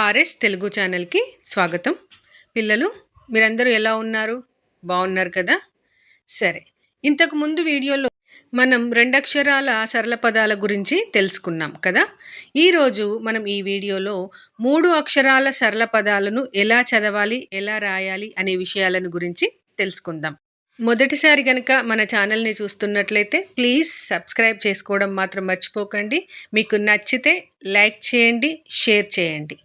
RS Telugu ఛానల్కి స్వాగతం. పిల్లలు, మీరందరూ ఎలా ఉన్నారు? బాగున్నారు కదా? సరే, ఇంతకు ముందు వీడియోలో మనం రెండక్షరాల సరళ పదాల గురించి తెలుసుకున్నాం కదా. ఈరోజు మనం ఈ వీడియోలో 3 అక్షరాల సరళ పదాలను ఎలా చదవాలి, ఎలా రాయాలి అనే విషయాలను గురించి తెలుసుకుందాం. మొదటిసారి కనుక మన ఛానల్ని చూస్తున్నట్లయితే ప్లీజ్ సబ్స్క్రైబ్ చేసుకోవడం మాత్రం మర్చిపోకండి. మీకు నచ్చితే లైక్ చేయండి, షేర్ చేయండి.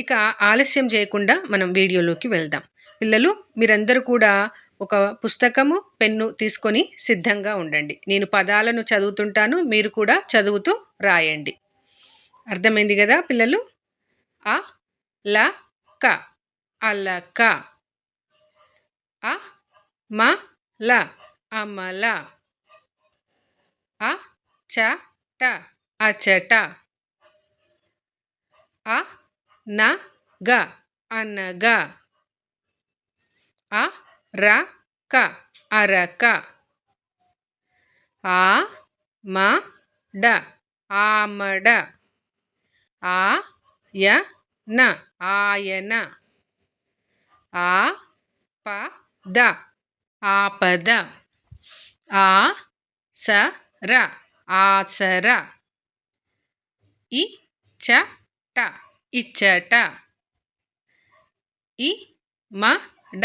ఇక ఆలస్యం చేయకుండా మనం వీడియోలోకి వెళ్దాం. పిల్లలు, మీరందరూ కూడా ఒక పుస్తకము, పెన్ను తీసుకొని సిద్ధంగా ఉండండి. నేను పదాలను చదువుతుంటాను, మీరు కూడా చదువుతూ రాయండి. అర్థమైంది కదా పిల్లలు? అ ల క, అలక. అ మ ల, అమల. అ చ ట, అచట. అ న గ, అనగ. అ ర క, అరక. ఆ మ డ, ఆమడ. ఆ య న, ఆయన. ఆ ప ద, ఆపద. ఆ స ర, ఆసర. ఇ చ ట, ఇచ్చట. ఇ మ డ,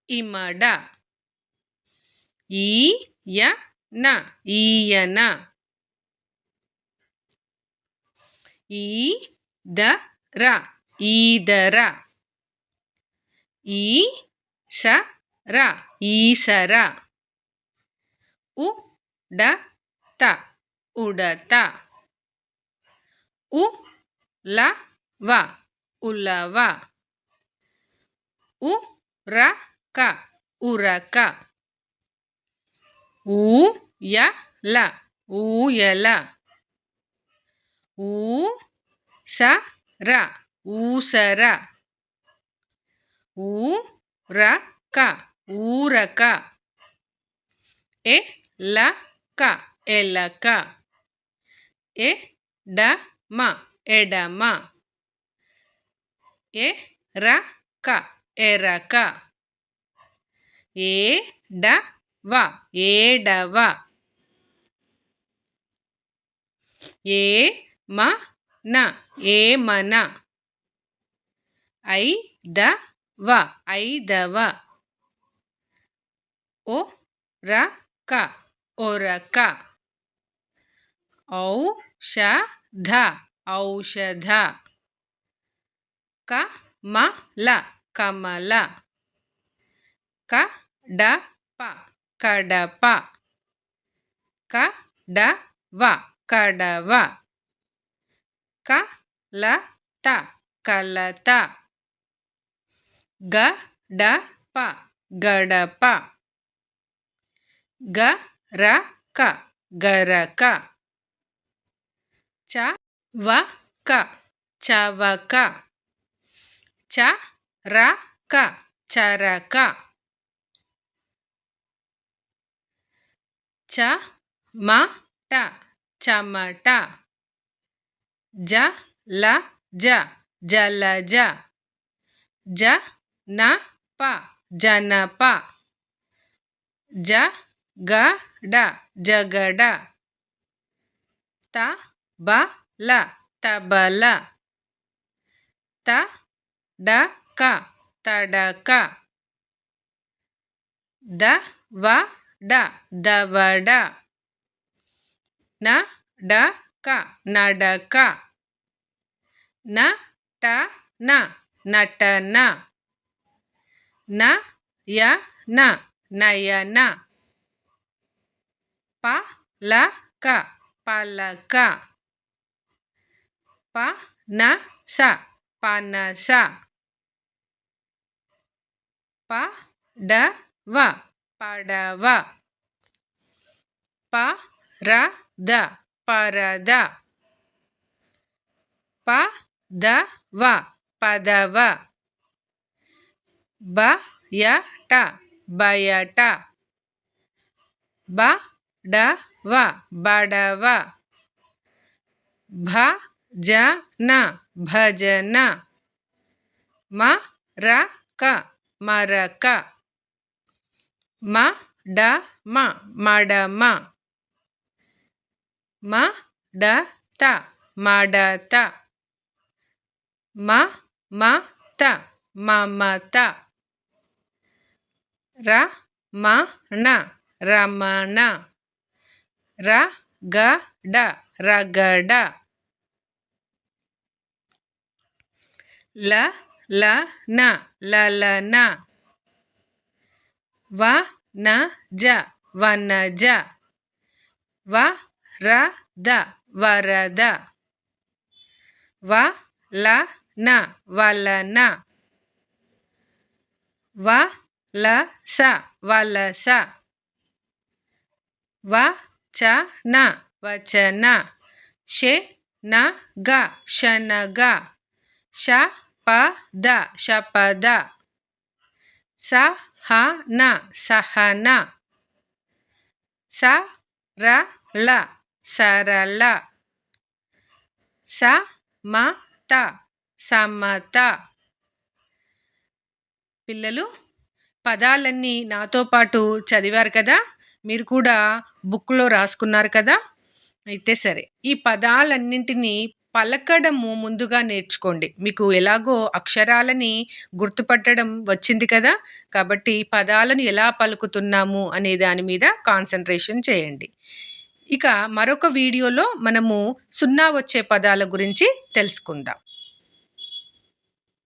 ఇమడ. ఈ య న, ఈయన. ఈ ద ర, ఈదర. ఈ స ర, ఈసర. ఉ డ త, ఉడత. ఉ ల వ, ఉలవ. ఉ ర క, ఉరక. ఊ య ల, ఊయల. ఊ స ర, ఊసర. ఊ ర క, ఊరక. ఎ ల క, ఎలక. ఎ డ మ, ఎడమ. ఎ ర క, ఎరక. ఏ డ వ, ఏడవ. ఏ మ న, ఏమన. ఐ ద వ, ఐదవ. ఒ ర క, ఒరక. ఔ ష ధ, ఔషధ. క మ ల, కమల. క డ ప, కడప. క డ వ, కడవ. క ల త, కలత. గ డ ప, గడప. గ ర క, గరక. చ వ క, చవక. చ ర క, చరక. చ మ ట, చమట. జ ల జ, జలజ. జ న ప, జనప. జ గ డ, జగడ. త బ ల, తబల. త డ క, తడక. ద వ డ, దవడ. న డ క, నడక. న ట న, నటన. న య న, నయన. ప ల క, పలక. ప న స, పనస. ప డ వ, పడవ. ప ర ద, పరద. ప ద వ, పదవ. బ య ట, బయట. బ డ వ, బడవ. భ జ న, భజన. మరక మరక, మడమ మడమ, మడత మడత, మమత మమత, రమణ రమణ, రగడ రగడ, లలన లలన, వనజ వనజ, వరద వరద, వలన వలన, వలస వలస, వచన వచన, శనగ శనగ, శపథ శపథ, సహన సహన, సరళ సరళ, సమత సమత. పిల్లలు పదాలన్నీ నాతో పాటు చదివారు కదా, మీరు కూడా బుక్లో రాసుకున్నారు కదా. అయితే సరే, ఈ పదాలన్నింటినీ పలకడము ముందుగా నేర్చుకోండి. మీకు ఎలాగో అక్షరాలని గుర్తుపట్టడం వచ్చింది కదా, కాబట్టి పదాలను ఎలా పలుకుతున్నాము అనే దాని మీద కాన్సన్ట్రేషన్ చేయండి. ఇక మరొక వీడియోలో మనము సున్నా వచ్చే పదాల గురించి తెలుసుకుందాం.